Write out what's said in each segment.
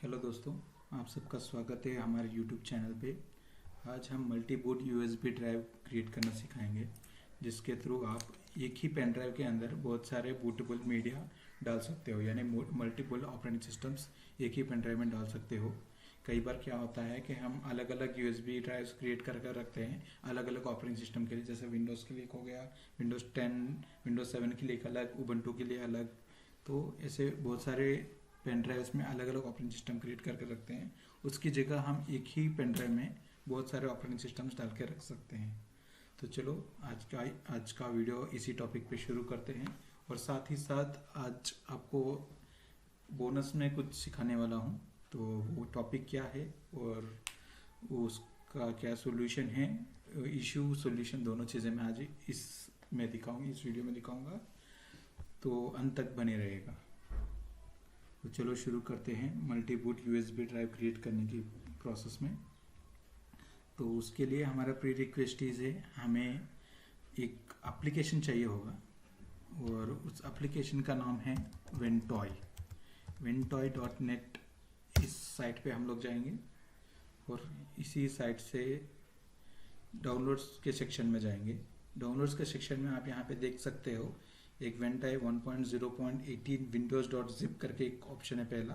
Hello दोस्तों, आप सबका स्वागत है हमारे यूट्यूब चैनल पे। आज हम multi boot USB drive create करना सिखाएंगे, जिसके थ्रू आप एक ही पेन ड्राइव के अंदर बहुत सारे बूटेबल मीडिया डाल सकते हो, यानी मल्टीपल ऑपरेटिंग सिस्टम्स एक ही पेन ड्राइव में डाल सकते हो। कई बार क्या होता है कि हम अलग अलग यूएसबी ड्राइव्स क्रिएट कर रखते हैं अलग अलग ऑपरेटिंग सिस्टम के लिए, जैसे विंडोज़ के लिए हो गया, विंडोज़ 10, विंडोज़ 7 के लिए एक अलग, उबंटू के लिए अलग। तो ऐसे बहुत सारे पेन ड्राइव्स में अलग अलग ऑपरेटिंग सिस्टम क्रिएट करके रखते हैं। उसकी जगह हम एक ही पेन ड्राइव में बहुत सारे ऑपरेटिंग सिस्टम्स डाल के रख सकते हैं। तो चलो आज का वीडियो इसी टॉपिक पे शुरू करते हैं, और साथ ही साथ आज आपको बोनस में कुछ सिखाने वाला हूँ। तो वो टॉपिक क्या है और उसका क्या सोल्यूशन है, इशू सोल्यूशन दोनों चीज़ें मैं आज इस वीडियो में दिखाऊंगा। तो अंत तक बने रहेगा। तो चलो शुरू करते हैं multi boot USB drive create करने की प्रोसेस में। तो उसके लिए हमारा प्री रिक्वेस्टीज है, हमें एक एप्लीकेशन चाहिए होगा, और उस एप्लीकेशन का नाम है ventoy.net। इस साइट पे हम लोग जाएंगे और इसी साइट से डाउनलोड्स के सेक्शन में जाएंगे। डाउनलोड्स के सेक्शन में आप यहाँ पे देख सकते हो एक वेंटॉय 1.0.18 windows.zip करके एक ऑप्शन है पहला,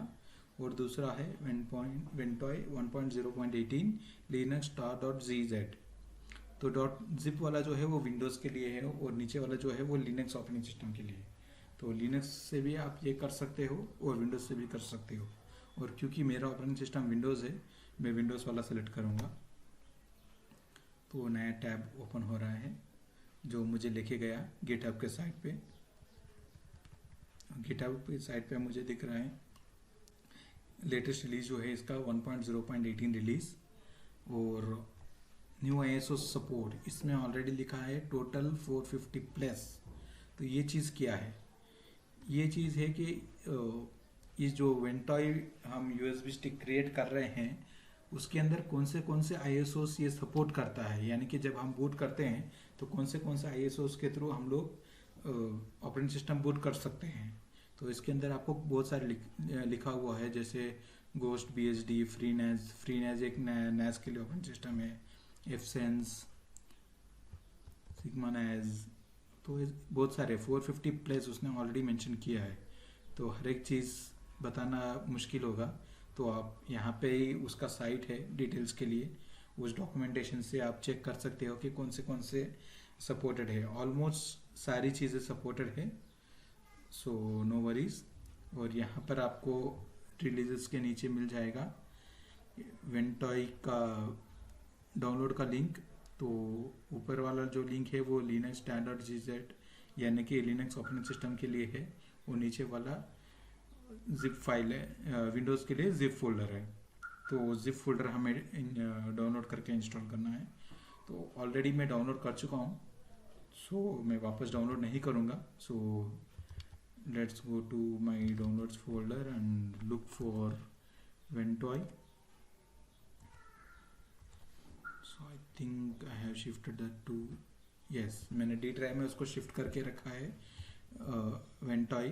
और दूसरा है वेंटॉय 1.0.18 linux.zz। तो .zip वाला जो है वो विंडोज़ के लिए है, और नीचे वाला जो है वो लिनक्स ऑपरेटिंग सिस्टम के लिए। तो लिनक्स से भी आप ये कर सकते हो और विंडोज़ से भी कर सकते हो, और क्योंकि मेरा ऑपरेटिंग सिस्टम विंडोज़ है, मैं विंडोज़ वाला सेलेक्ट करूँगा। तो नया टैब ओपन हो रहा है जो मुझे लेके गया गिटहब के साइट पे। गिटहब के साइट पे मुझे दिख रहा है लेटेस्ट रिलीज जो है इसका 1.0.18 रिलीज, और न्यू ISO सपोर्ट इसमें ऑलरेडी लिखा है टोटल 450 प्लस। तो ये चीज़ क्या है? ये चीज़ है कि ये जो वेंटॉय हम USB स्टिक क्रिएट कर रहे हैं उसके अंदर कौन से ISOs ये सपोर्ट करता है, यानी कि जब हम बूट करते हैं तो कौन से ISOs के थ्रू हम लोग ऑपरेटिंग सिस्टम बूट कर सकते हैं। तो इसके अंदर आपको बहुत सारे लिखा हुआ है, जैसे गोस्ट BSD, फ्रीनेज एक नैज के लिए ऑपरेटिंग सिस्टम है, एफसेंस, सिग्मा नैज। तो बहुत सारे 450 प्लस उसने ऑलरेडी मेंशन किया है। तो हर एक चीज़ बताना मुश्किल होगा, तो आप यहाँ पे ही उसका साइट है डिटेल्स के लिए, उस डॉक्यूमेंटेशन से आप चेक कर सकते हो कि कौन से सपोर्टेड है। ऑलमोस्ट सारी चीज़ें सपोर्टेड है, सो नो वरीज। और यहाँ पर आपको रिलीजेस के नीचे मिल जाएगा वेंटॉय का डाउनलोड का लिंक। तो ऊपर वाला जो लिंक है वो linux.zz यानी कि लिनक्स ऑपरेटिंग सिस्टम के लिए है, वो नीचे वाला जिप फाइल है, विंडोज़ के लिए जिप फोल्डर है। तो जिप फोल्डर हमें डाउनलोड करके इंस्टॉल करना है। तो ऑलरेडी मैं डाउनलोड कर चुका हूँ, सो मैं वापस डाउनलोड नहीं करूँगा। So let's go to my downloads folder and look for Ventoy. So I think I have shifted that to, yes, मैंने D ड्राइव में उसको शिफ्ट करके रखा है वेंटॉय,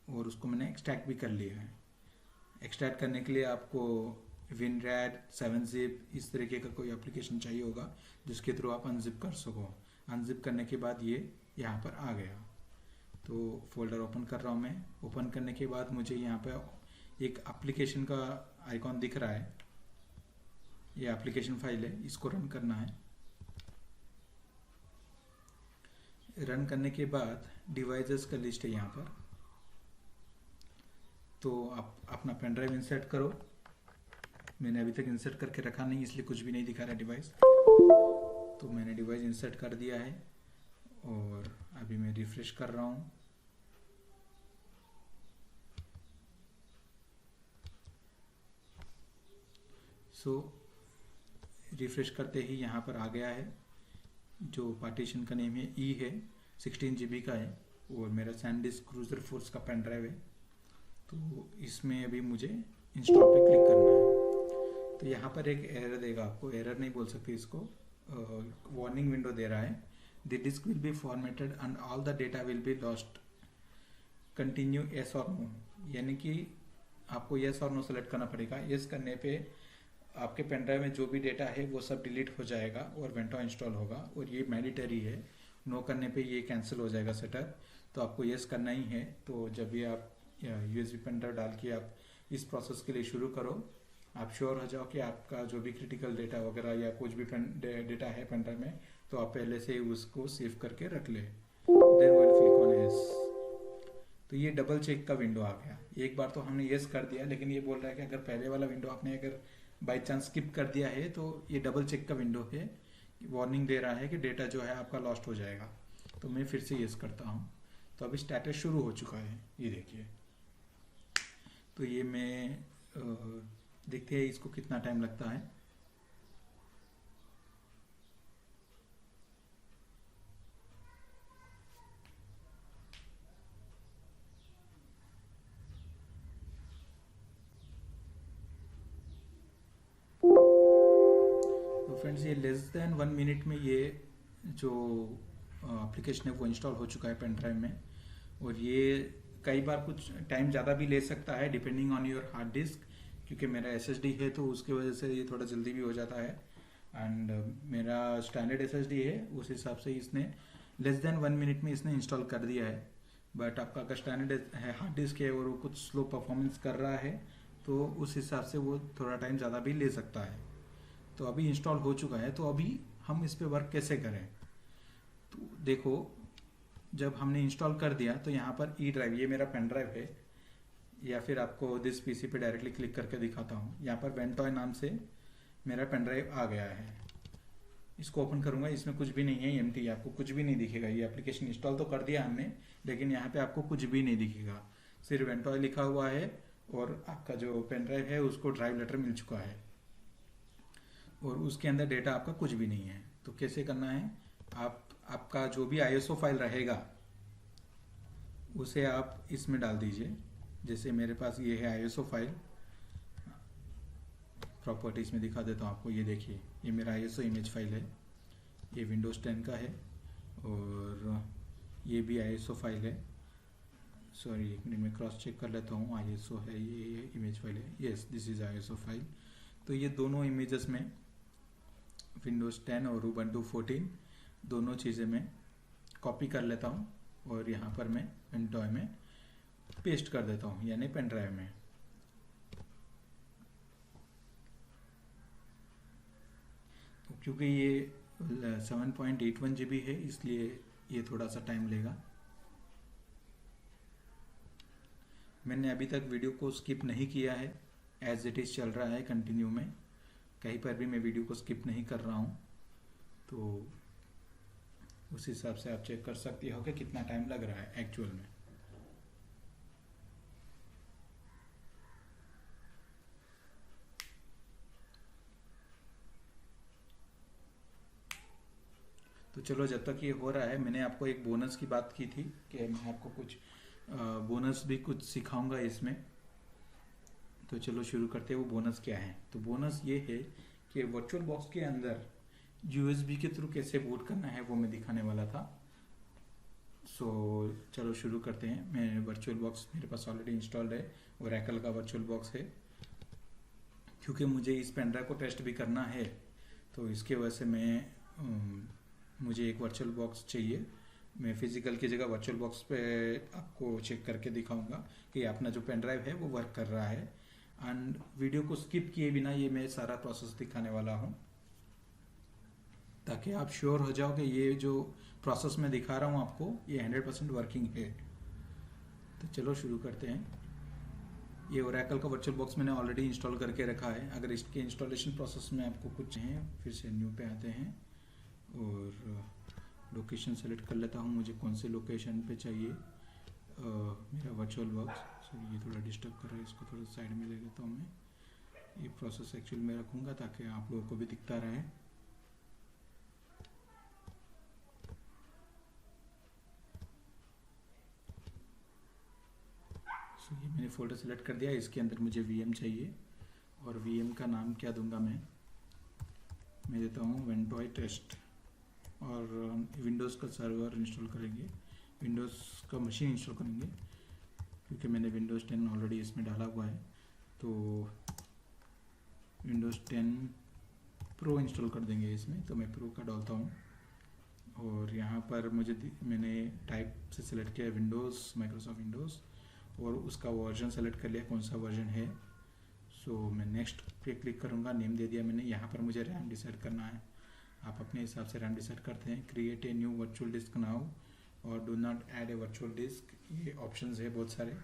और उसको मैंने एक्सट्रैक्ट भी कर लिया है। एक्सट्रैक्ट करने के लिए आपको WinRAR, 7-zip इस तरीके का कोई एप्लीकेशन चाहिए होगा जिसके थ्रू आप अनजिप कर सको। अनजिप करने के बाद ये यहाँ पर आ गया। तो फोल्डर ओपन कर रहा हूँ मैं। ओपन करने के बाद मुझे यहाँ पर एक एप्लीकेशन का आइकॉन दिख रहा है, ये एप्लीकेशन फाइल है, इसको रन करना है। रन करने के बाद डिवाइसेस का लिस्ट है यहाँ पर। तो आप अपना पेन ड्राइव इंसर्ट करो। मैंने अभी तक इंसर्ट करके रखा नहीं, इसलिए कुछ भी नहीं दिखा रहा डिवाइस। तो मैंने डिवाइस इंसर्ट कर दिया है और अभी मैं रिफ्रेश कर रहा हूँ। सो रिफ्रेश करते ही यहाँ पर आ गया है। जो पार्टीशन का नेम है E है, 16 GB का है, और मेरा सैनडिस्क क्रूजर फोर्स का पेन ड्राइव है। तो इसमें अभी मुझे इंस्टॉल पे क्लिक करना है। तो यहाँ पर एक एरर देगा, आपको एरर नहीं बोल सकते इसको, वार्निंग विंडो दे रहा है, the disk will be formatted and all the data will be lost, continue yes और नो। यानी कि आपको येस और नो सेलेक्ट करना पड़ेगा। येस करने पे आपके पेन ड्राइव में जो भी डेटा है वो सब डिलीट हो जाएगा और वेंटो इंस्टॉल होगा, और ये मैंडेटरी है। नो करने पे ये कैंसिल हो जाएगा सेटअप, तो आपको येस करना ही है। तो जब भी आप यूएसबी पेन ड्राइव डाल के आप इस प्रोसेस के लिए शुरू करो, आप श्योर हो जाओ कि आपका जो भी क्रिटिकल डेटा वगैरह या कुछ भी डेटा है पेन ड्राइव में, तो आप पहले से उसको सेव करके रख ले। Then will click on yes. तो ये डबल चेक का विंडो आ गया। एक बार तो हमने येस कर दिया, लेकिन ये बोल रहा है कि अगर पहले वाला विंडो आपने अगर बाई चांस स्किप कर दिया है तो ये डबल चेक का विंडो है, वार्निंग दे रहा है कि डेटा जो है आपका लॉस्ट हो जाएगा। तो मैं फिर से येस करता हूँ। तो अभी स्टेटस शुरू हो चुका है, ये देखिए। तो ये मैं देखते हैं इसको कितना टाइम लगता है। तो फ्रेंड्स, ये लेस देन 1 मिनट में ये जो एप्लीकेशन है वो इंस्टॉल हो चुका है पेन ड्राइव में। और ये कई बार कुछ टाइम ज़्यादा भी ले सकता है depending on your hard disk, क्योंकि मेरा एसएसडी है तो उसकी वजह से ये थोड़ा जल्दी भी हो जाता है। एंड मेरा स्टैंडर्ड एसएसडी है, उस हिसाब से इसने लेस देन 1 मिनट में इसने इंस्टॉल कर दिया है। बट आपका अगर स्टैंडर्ड है हार्ड डिस्क है और वो कुछ स्लो परफॉर्मेंस कर रहा है तो उस हिसाब से वो थोड़ा टाइम ज़्यादा भी ले सकता है। तो अभी इंस्टॉल हो चुका है, तो अभी हम इस पे वर्क कैसे करें। तो देखो, जब हमने इंस्टॉल कर दिया तो यहाँ पर ई ड्राइव, ये मेरा पेन ड्राइव है, या फिर आपको दिस पीसी पे डायरेक्टली क्लिक करके दिखाता हूँ। यहाँ पर वेंटॉय नाम से मेरा पेन ड्राइव आ गया है। इसको ओपन करूँगा, इसमें कुछ भी नहीं है, एम्प्टी, आपको कुछ भी नहीं दिखेगा। ये एप्लीकेशन इंस्टॉल तो कर दिया हमने, लेकिन यहाँ पे आपको कुछ भी नहीं दिखेगा, सिर्फ वेंटॉय लिखा हुआ है और आपका जो पेन ड्राइव है उसको ड्राइव लेटर मिल चुका है, और उसके अंदर डेटा आपका कुछ भी नहीं है। तो कैसे करना है, आपका जो भी आईएसओ फाइल रहेगा उसे आप इसमें डाल दीजिए। जैसे मेरे पास ये है आईएसओ फाइल, प्रॉपर्टीज में दिखा देता हूँ आपको। ये देखिए, ये मेरा आईएसओ इमेज फाइल है, ये विंडोज 10 का है, और ये भी आईएसओ फाइल है। सॉरी, एक मिनट में क्रॉस चेक कर लेता हूँ। आईएसओ है, ये इमेज फाइल है, yes this is ISO file. तो ये दोनों इमेजेस में विंडोज 10 और उबंटू 14 दोनों चीज़ें मैं कॉपी कर लेता हूँ और यहाँ पर मैं वेंटॉय में पेस्ट कर देता हूँ, यानी पेन ड्राइव में। तो क्योंकि ये 7.81 GB है, इसलिए ये थोड़ा सा टाइम लेगा। मैंने अभी तक वीडियो को स्किप नहीं किया है, एज इट इज़ चल रहा है कंटिन्यू में, कहीं पर भी मैं वीडियो को स्किप नहीं कर रहा हूँ। तो उस हिसाब से आप चेक कर सकते हो कि कितना टाइम लग रहा है एक्चुअल में। तो चलो, जब तक ये हो रहा है, मैंने आपको एक बोनस की बात की थी कि मैं आपको कुछ बोनस भी कुछ सिखाऊंगा इसमें। तो चलो शुरू करते हैं। वो बोनस क्या है? तो बोनस ये है कि वर्चुअल बॉक्स के अंदर यूएसबी के थ्रू कैसे बूट करना है वो मैं दिखाने वाला था। सो चलो शुरू करते हैं। मैं वर्चुअल बॉक्स मेरे पास ऑलरेडी इंस्टॉल्ड है, ओरेकल का वर्चुअल बॉक्स है। क्योंकि मुझे इस पेन ड्राइव को टेस्ट भी करना है, तो इसके वजह से मुझे एक वर्चुअल बॉक्स चाहिए। मैं फिजिकल की जगह वर्चुअल बॉक्स पे आपको चेक करके दिखाऊंगा कि अपना जो पेन ड्राइव है वो वर्क कर रहा है। एंड वीडियो को स्किप किए बिना ये मैं सारा प्रोसेस दिखाने वाला हूँ, ताकि आप श्योर हो जाओ कि ये जो प्रोसेस मैं दिखा रहा हूँ आपको, ये 100% वर्किंग है। तो चलो शुरू करते हैं। ये ओरेकल का वर्चुअल बॉक्स मैंने ऑलरेडी इंस्टॉल करके रखा है। अगर इसके इंस्टॉलेशन प्रोसेस में आपको कुछ है, फिर से न्यू पे आते हैं और लोकेशन सेलेक्ट कर लेता हूँ, मुझे कौन से लोकेशन पे चाहिए मेरा वर्चुअल बॉक्स। सॉरी, ये थोड़ा डिस्टर्ब कर रहा है, इसको थोड़ा साइड में ले लेता हूँ मैं। ये प्रोसेस एक्चुअल में रखूँगा ताकि आप लोगों को भी दिखता रहे। सो ये मैंने फोल्डर सेलेक्ट कर दिया। इसके अंदर मुझे वीएम चाहिए, और वीएम का नाम क्या दूंगा मैं देता हूँ वेंटॉय टेस्ट। और विंडोज़ का सर्वर इंस्टॉल करेंगे, विंडोज़ का मशीन इंस्टॉल करेंगे, क्योंकि मैंने विंडोज़ 10 ऑलरेडी इसमें डाला हुआ है। तो विंडोज़ 10 प्रो इंस्टॉल कर देंगे इसमें, तो मैं प्रो का डालता हूँ। और यहाँ पर मैंने टाइप से सिलेक्ट किया विंडोज़, माइक्रोसॉफ्ट विंडोज़, और उसका वर्जन सेलेक्ट कर लिया कौन सा वर्जन है। सो मैं नेक्स्ट पे क्लिक करूँगा, नेम दे दिया मैंने। यहाँ पर मुझे रैम डिसाइड करना है, आप अपने हिसाब से रैम डिसाइड करते हैं। Create a new virtual disk now और do not add a virtual disk, ये ऑप्शंस है बहुत सारे,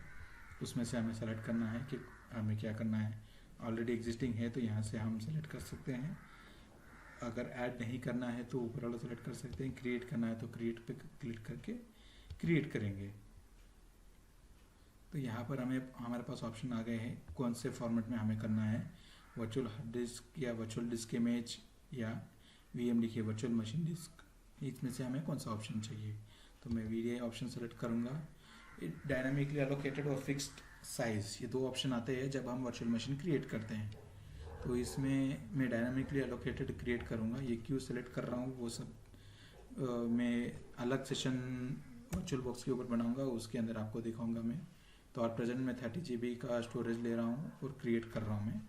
उसमें से हमें सेलेक्ट करना है कि हमें क्या करना है। ऑलरेडी एग्जिस्टिंग है तो यहाँ से हम सेलेक्ट कर सकते हैं, अगर ऐड नहीं करना है तो ऊपर वाला सेलेक्ट कर सकते हैं। क्रिएट करना है तो क्रिएट पे क्लिक करके क्रिएट करेंगे। तो यहाँ पर हमारे पास ऑप्शन आ गए हैं कौन से फॉर्मेट में हमें करना है, वर्चुअल हार्ड डिस्क या वर्चुअल डिस्क इमेज या VM लिखिए वर्चुअल मशीन डिस्क, इसमें से हमें कौन सा ऑप्शन चाहिए। तो मैं VDI ऑप्शन सेलेक्ट करूँगा। डायनामिकली एलोकेटेड और फिक्स्ड साइज़, ये दो ऑप्शन आते हैं जब हम वर्चुअल मशीन क्रिएट करते हैं। तो इसमें मैं डायनामिकली एलोकेटेड क्रिएट करूँगा। ये क्यों सेलेक्ट कर रहा हूँ वो सब मैं अलग सेशन वर्चुअल बॉक्स के ऊपर बनाऊँगा, उसके अंदर आपको दिखाऊँगा मैं। तो और प्रेजेंट में 30 GB का स्टोरेज ले रहा हूँ और क्रिएट कर रहा हूँ मैं।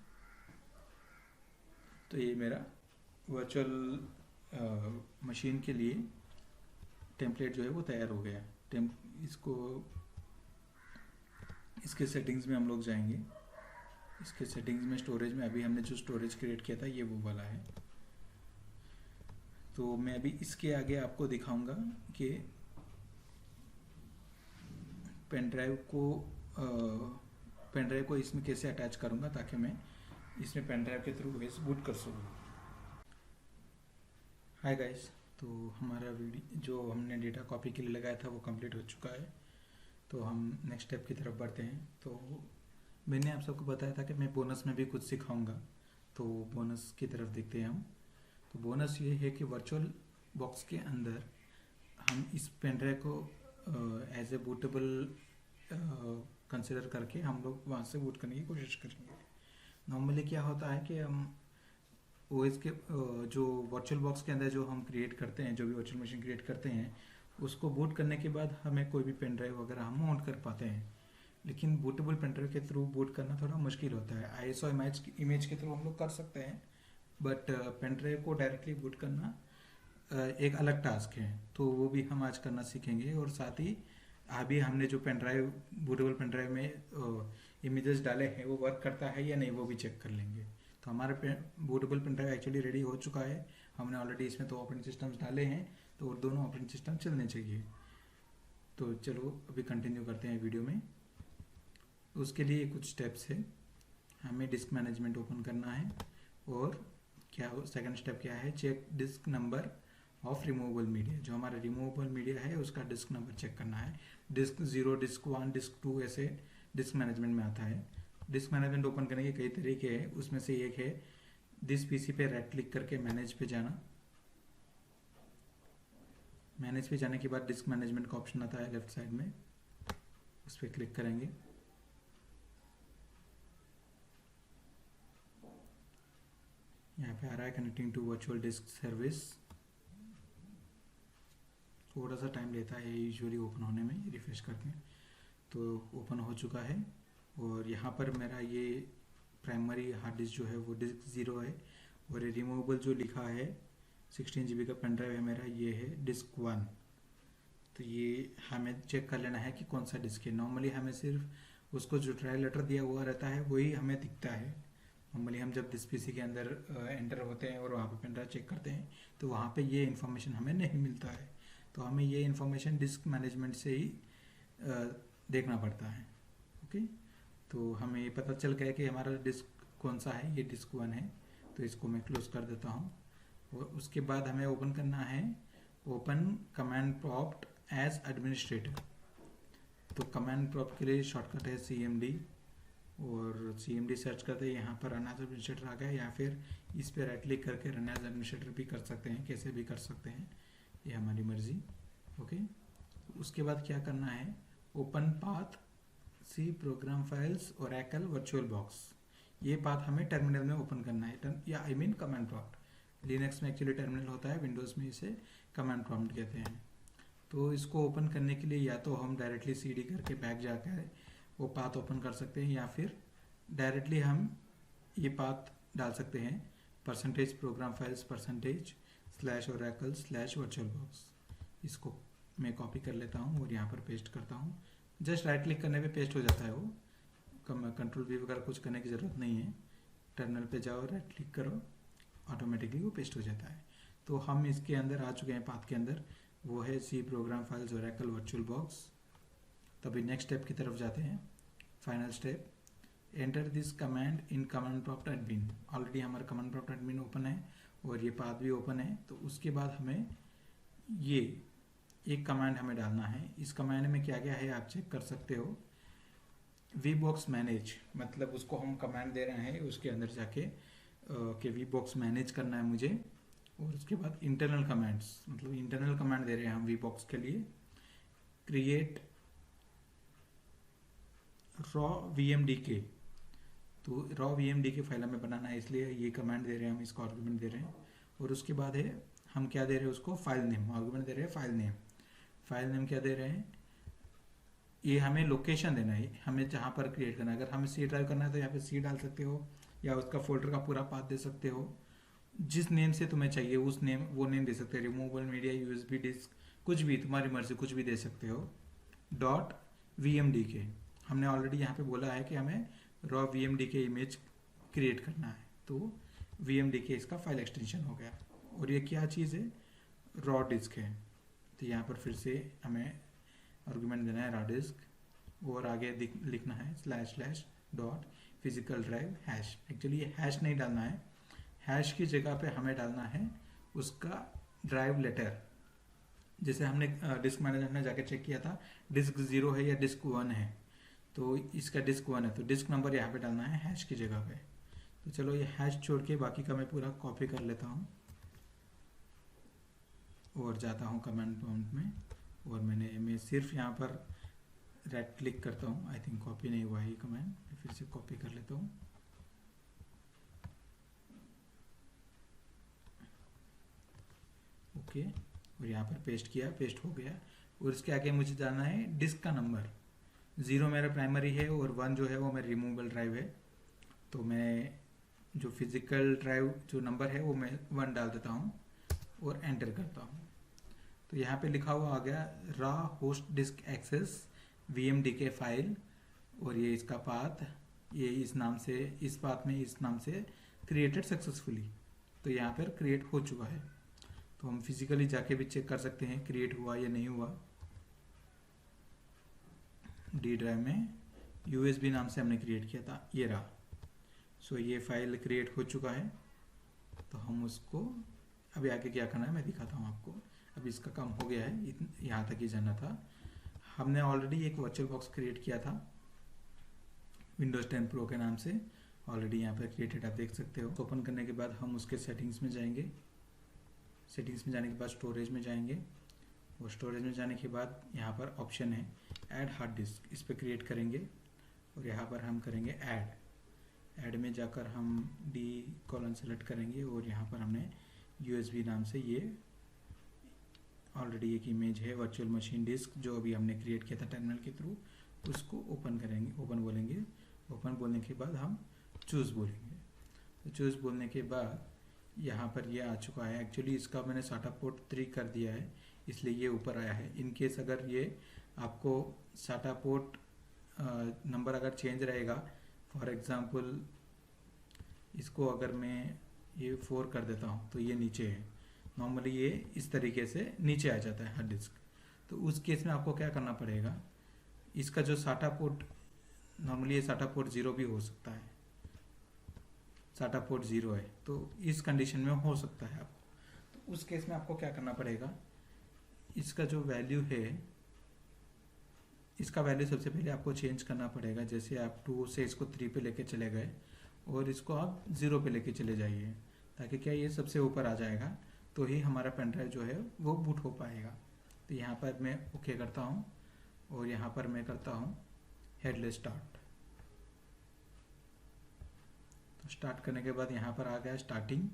तो ये मेरा वर्चुअल मशीन के लिए टेम्पलेट जो है वो तैयार हो गया। इसके सेटिंग्स में हम लोग जाएंगे। इसके सेटिंग्स में स्टोरेज में अभी हमने जो स्टोरेज क्रिएट किया था ये वो वाला है। तो मैं अभी इसके आगे आपको दिखाऊंगा कि पेन ड्राइव को इसमें कैसे अटैच करूंगा ताकि मैं इसमें पेन ड्राइव के थ्रू OS बूट कर सकूँ। हाय गाइस, तो हमारा वीडियो जो हमने डेटा कॉपी के लिए लगाया था वो कंप्लीट हो चुका है। तो हम नेक्स्ट स्टेप की तरफ बढ़ते हैं। तो मैंने आप सबको बताया था कि मैं बोनस में भी कुछ सिखाऊंगा, तो बोनस की तरफ देखते हैं हम। तो बोनस ये है कि वर्चुअल बॉक्स के अंदर हम इस पेन ड्राइव को एज ए बूटेबल कंसिडर करके हम लोग वहाँ से बूट करने की कोशिश करेंगे। नॉर्मली क्या होता है कि हम OS के जो वर्चुअल बॉक्स के अंदर जो हम क्रिएट करते हैं, जो भी वर्चुअल मशीन क्रिएट करते हैं, उसको बूट करने के बाद हमें कोई भी पेन ड्राइव वगैरह हम माउंट कर पाते हैं। लेकिन बूटेबल पेन ड्राइव के थ्रू बूट करना थोड़ा मुश्किल होता है। ISO इमेज के थ्रू हम लोग कर सकते हैं, बट पेन ड्राइव को डायरेक्टली बूट करना एक अलग टास्क है। तो वो भी हम आज करना सीखेंगे। और साथ ही अभी हमने जो pen drive bootable pen drive में इमेजेस डाले हैं वो वर्क करता है या नहीं वो भी चेक कर लेंगे। तो हमारा bootable pen drive actually ready हो चुका है। हमने ऑलरेडी इसमें 2 ऑपरेटिंग सिस्टम्स डाले हैं, तो दोनों ऑपरेटिंग सिस्टम चलने चाहिए। तो चलो अभी कंटिन्यू करते हैं वीडियो में। उसके लिए कुछ स्टेप्स है। हमें डिस्क मैनेजमेंट ओपन करना है और सेकंड स्टेप क्या है, check disk number of removable media. जो हमारा रिमूवेबल मीडिया है उसका डिस्क नंबर चेक करना है। डिस्क 0, डिस्क 1, डिस्क 2 ऐसे डिस्क मैनेजमेंट में आता है। डिस्क मैनेजमेंट ओपन करने के कई तरीके हैं, उसमें से एक है दिस PC पे राइट क्लिक करके मैनेज पे जाना। मैनेज पे जाने के बाद डिस्क मैनेजमेंट का ऑप्शन आता है लेफ्ट साइड में, उस पर क्लिक करेंगे। यहाँ पे आ रहा है connecting to virtual disk service. थोड़ा सा टाइम लेता है यूजुअली ओपन होने में, रिफ्रेश करके। तो ओपन हो चुका है और यहाँ पर मेरा ये प्राइमरी हार्ड डिस्क जो है वो डिस्क 0 है और ये रिमूवेबल जो लिखा है 16 GB का पेन ड्राइव है मेरा, ये है डिस्क 1। तो ये हमें चेक कर लेना है कि कौन सा डिस्क है। नॉर्मली हमें सिर्फ उसको जो ट्रायल लेटर दिया हुआ रहता है वही हमें दिखता है। नॉर्मली हम जब डिस्क PC के अंदर एंटर होते हैं और वहाँ पे पेन ड्राइव चेक करते हैं तो वहाँ पे ये इन्फॉर्मेशन हमें नहीं मिलता है। तो हमें ये इन्फॉर्मेशन डिस्क मैनेजमेंट से ही देखना पड़ता है। ओके, तो हमें ये पता चल गया कि हमारा डिस्क कौन सा है, ये डिस्क 1 है। तो इसको मैं क्लोज कर देता हूँ और उसके बाद हमें ओपन करना है open command prompt as administrator. तो कमांड प्रॉम्प्ट के लिए शॉर्टकट है CMD और CMD सर्च करते हैं, यहाँ पर रन एज एडमिनिस्ट्रेटर आ गया, या फिर इस पर राइट क्लिक करके रन एज एडमिनिस्ट्रेटर भी कर सकते हैं, कैसे भी कर सकते हैं, ये हमारी मर्जी। ओके, उसके बाद क्या करना है, open path C programme files Oracle virtual box. ये पाथ हमें टर्मिनल में ओपन करना है, या I mean command prompt. Linux में एक्चुअली टर्मिनल होता है, विंडोज़ में इसे कमांड प्रॉम्प्ट कहते हैं। तो इसको ओपन करने के लिए या तो हम डायरेक्टली CD करके बैक जाकर वो पाथ ओपन कर सकते हैं, या फिर डायरेक्टली हम ये पाथ डाल सकते हैं, percentage program files percentage slash Oracle slash virtual box. इसको मैं कॉपी कर लेता हूँ और यहाँ पर पेस्ट करता हूँ। जस्ट राइट क्लिक करने पे पेस्ट हो जाता है वो, कंट्रोल वी वगैरह कुछ करने की ज़रूरत नहीं है। टर्मिनल पे जाओ, राइट क्लिक करो, ऑटोमेटिकली वो पेस्ट हो जाता है। तो हम इसके अंदर आ चुके हैं, पाथ के अंदर, वो है C program files Oracle virtual box. तभी नेक्स्ट स्टेप की तरफ जाते हैं, final step, enter this command in command prompt admin. Already हमारा कमांड प्रॉम्प्ट एडमिन ओपन है और ये पाथ भी ओपन है। तो उसके बाद हमें ये एक कमांड हमें डालना है। इस कमांड में क्या क्या है आप चेक कर सकते हो। वी बॉक्स मैनेज, मतलब उसको हम कमांड दे रहे हैं उसके अंदर जाके कि वी बॉक्स मैनेज करना है मुझे। और उसके बाद इंटरनल कमांड्स, मतलब इंटरनल कमांड दे रहे हैं हम वी बॉक्स के लिए। क्रिएट रॉ VMDK, तो रॉ VMDK फाइल हमें बनाना है, इसलिए ये कमांड दे रहे हैं हम, इसको आर्गुमेंट दे रहे हैं। और उसके बाद है हम क्या दे रहे हैं उसको, फाइल नेम, आर्गुमेंट दे रहे हैं फाइल नेम। फाइल नेम क्या दे रहे हैं, ये हमें लोकेशन देना है, हमें जहाँ पर क्रिएट करना है। अगर हमें सी ड्राइव करना है तो यहाँ पे सी डाल सकते हो, या उसका फोल्डर का पूरा पाथ दे सकते हो। जिस नेम से तुम्हें चाहिए उस नेम, वो नेम दे सकते हो। रिमूवेबल मीडिया, USB डिस्क, कुछ भी तुम्हारी मर्जी, कुछ भी दे सकते हो। डॉट VMDK, हमने ऑलरेडी यहाँ पे बोला है कि हमें रॉ VMDK इमेज क्रिएट करना है, तो VMDK इसका फाइल एक्सटेंशन हो गया। और ये क्या चीज़ है, रॉ डिस्क है। तो यहाँ पर फिर से हमें आर्गुमेंट देना है रॉ डिस्क, और आगे लिखना है slash slash dot physical drive hash. Actually ये हैश नहीं डालना है, हैश की जगह पे हमें डालना है उसका ड्राइव लेटर। जैसे हमने डिस्क मैनेजर में जाके चेक किया था, डिस्क 0 है या डिस्क 1 है, तो इसका डिस्क 1 है, तो डिस्क नंबर यहाँ पे डालना है हैश की जगह पे। तो चलो ये हैश छोड़ के बाकी का मैं पूरा कॉपी कर लेता हूँ और जाता हूँ कमांड प्रॉम्प्ट में, और मैं सिर्फ यहाँ पर राइट क्लिक करता हूँ। आई थिंक कॉपी नहीं हुआ है ये कमांड, मैं फिर से कॉपी कर लेता हूँ। ओके, और यहाँ पर पेस्ट किया, पेस्ट हो गया। और इसके आगे मुझे जाना है डिस्क का नंबर। 0 मेरा प्राइमरी है और 1 जो है वो मेरा रिमूवेबल ड्राइव है। तो मैं जो फिजिकल ड्राइव जो नंबर है वो मैं 1 डाल देता हूँ और एंटर करता हूँ। तो यहाँ पे लिखा हुआ आ गया raw host disk access VMDK file, और ये इसका पाथ, ये इस नाम से, इस पाथ में इस नाम से क्रिएटेड सक्सेसफुली। तो यहाँ पर क्रिएट हो चुका है। तो हम फिजिकली जाके भी चेक कर सकते हैं क्रिएट हुआ या नहीं हुआ। डी ड्राइव में USB नाम से हमने क्रिएट किया था, ये रहा। सो ये फाइल क्रिएट हो चुका है। तो हम उसको अभी आगे क्या करना है मैं दिखाता हूँ आपको। अभी इसका काम हो गया है, यहाँ तक ही जाना था। हमने ऑलरेडी एक वर्चुअल बॉक्स क्रिएट किया था विंडोज 10 प्रो के नाम से, ऑलरेडी यहाँ पर क्रिएटेड आप देख सकते हो। ओपन करने के बाद हम उसके सेटिंग्स में जाएंगे। सेटिंग्स में जाने के बाद स्टोरेज में जाएंगे, और स्टोरेज में जाने के बाद यहाँ पर ऑप्शन है ऐड हार्ड डिस्क, इस पर क्रिएट करेंगे। और यहाँ पर हम करेंगे ऐड में जाकर हम D: सेलेक्ट करेंगे, और यहाँ पर हमने USB नाम से ये ऑलरेडी एक इमेज है वर्चुअल मशीन डिस्क जो अभी हमने क्रिएट किया था टर्मिनल के थ्रू, उसको ओपन करेंगे। ओपन बोलेंगे, ओपन बोलने के बाद हम चूज़ बोलेंगे। तो चूज़ बोलने के बाद यहाँ पर ये आ चुका है। एक्चुअली इसका मैंने SATA पोर्ट 3 कर दिया है, इसलिए ये ऊपर आया है। इन केस अगर ये आपको SATA पोर्ट नंबर अगर चेंज रहेगा, फॉर एग्जांपल इसको अगर मैं ये 4 कर देता हूँ तो ये नीचे है, नॉर्मली ये इस तरीके से नीचे आ जाता है हार्ड डिस्क। तो उस केस में आपको क्या करना पड़ेगा, इसका जो SATA पोर्ट, नॉर्मली ये SATA पोर्ट 0 भी हो सकता है, SATA पोर्ट 0 है, तो इस कंडीशन में हो सकता है आपको। तो उस केस में आपको क्या करना पड़ेगा, इसका जो वैल्यू है, इसका वैल्यू सबसे पहले आपको चेंज करना पड़ेगा। जैसे आप 2 से इसको 3 पे लेके चले गए और इसको आप 0 पे लेके चले जाइए, ताकि क्या ये सबसे ऊपर आ जाएगा, तो ही हमारा पेन ड्राइव जो है वो बूट हो पाएगा। तो यहाँ पर मैं ओके करता हूँ, और यहाँ पर मैं करता हूँ हेडलेस स्टार्ट। तो स्टार्ट करने के बाद यहाँ पर आ गया स्टार्टिंग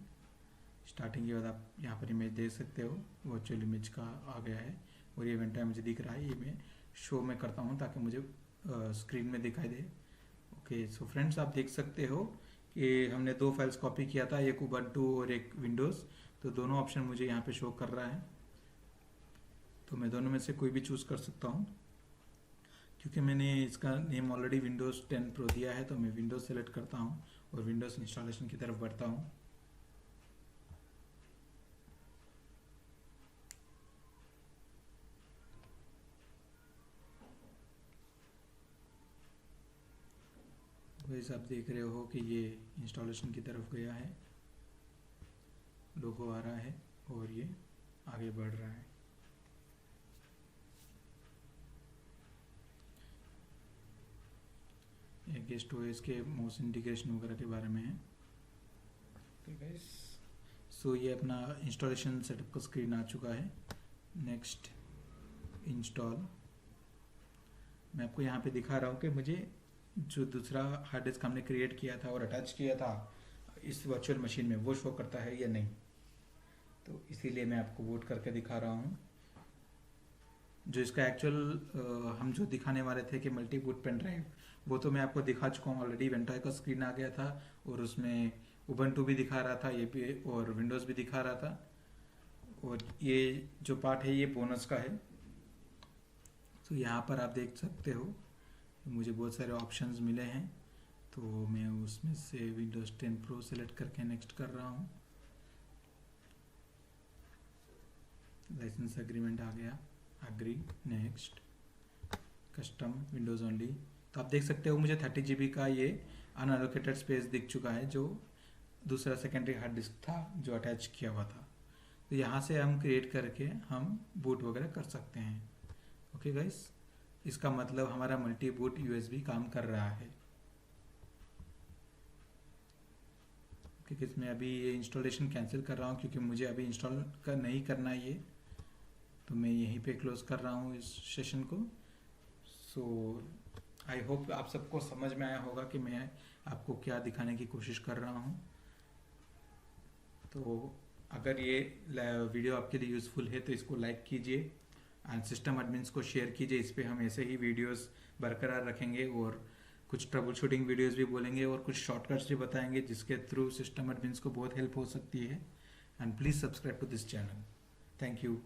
के बाद आप यहाँ पर इमेज देख सकते हो, वर्चुअल इमेज का आ गया है, और ये इवेंट मुझे दिख रहा है। ये मैं शो में करता हूँ ताकि मुझे स्क्रीन में दिखाई दे। ओके, सो फ्रेंड्स आप देख सकते हो कि हमने दो फाइल्स कॉपी किया था, एक उबंटू और एक विंडोज़। तो दोनों ऑप्शन मुझे यहाँ पे शो कर रहा है, तो मैं दोनों में से कोई भी चूज़ कर सकता हूँ। क्योंकि मैंने इसका नेम ऑलरेडी विंडोज़ 10 प्रो दिया है, तो मैं विंडोज़ सेलेक्ट करता हूँ और विंडोज़ इंस्टॉलेशन की तरफ बढ़ता हूँ। वैसे आप देख रहे हो कि ये इंस्टॉलेशन की तरफ गया है, लोगो आ रहा है और ये आगे बढ़ रहा है। ये गेस्ट ओएस के मोस्ट इंटीग्रेशन वगैरह के बारे में है। ओके गाइस, सो ये अपना इंस्टॉलेशन सेटअप का स्क्रीन आ चुका है। Next install. मैं आपको यहाँ पे दिखा रहा हूँ कि मुझे जो दूसरा हार्ड डिस्क हमने क्रिएट किया था और अटैच किया था इस वर्चुअल मशीन में, वो शो करता है या नहीं। तो इसीलिए मैं आपको वोट करके दिखा रहा हूँ। जो इसका एक्चुअल हम जो दिखाने वाले थे कि मल्टी बूट पेन ड्राइव, वो तो मैं आपको दिखा चुका हूँ ऑलरेडी। वेंटाई का स्क्रीन आ गया था और उसमें उबंटू भी दिखा रहा था, ये भी, और विंडोज़ भी दिखा रहा था। और ये जो पार्ट है ये बोनस का है। तो यहाँ पर आप देख सकते हो मुझे बहुत सारे ऑप्शंस मिले हैं, तो मैं उसमें से विंडोज़ 10 प्रो सेलेक्ट करके नेक्स्ट कर रहा हूँ। लाइसेंस एग्रीमेंट आ गया, agree, next, custom, Windows only. तो आप देख सकते हो मुझे 30 GB का ये अनएलोकेटेड स्पेस दिख चुका है, जो दूसरा सेकेंडरी हार्ड डिस्क था जो अटैच किया हुआ था। तो यहाँ से हम क्रिएट करके हम बूट वगैरह कर सकते हैं। ओके गाइस, इसका मतलब हमारा मल्टी बूट USB काम कर रहा है। क्योंकि इसमें अभी ये इंस्टॉलेशन कैंसिल कर रहा हूँ क्योंकि मुझे अभी इंस्टॉल नहीं करना है ये, तो मैं यहीं पे क्लोज कर रहा हूँ इस सेशन को। सो आई होप आप सबको समझ में आया होगा कि मैं आपको क्या दिखाने की कोशिश कर रहा हूँ। तो अगर ये वीडियो आपके लिए यूज़फुल है तो इसको लाइक कीजिए एंड सिस्टम एडमिन्स को शेयर कीजिए। इस पे हम ऐसे ही वीडियोस बरकरार रखेंगे और कुछ ट्रबल शूटिंग वीडियोस भी बोलेंगे और कुछ शॉर्टकट्स भी बताएंगे जिसके थ्रू सिस्टम एडमिन्स को बहुत हेल्प हो सकती है। And please subscribe to this channel. Thank you.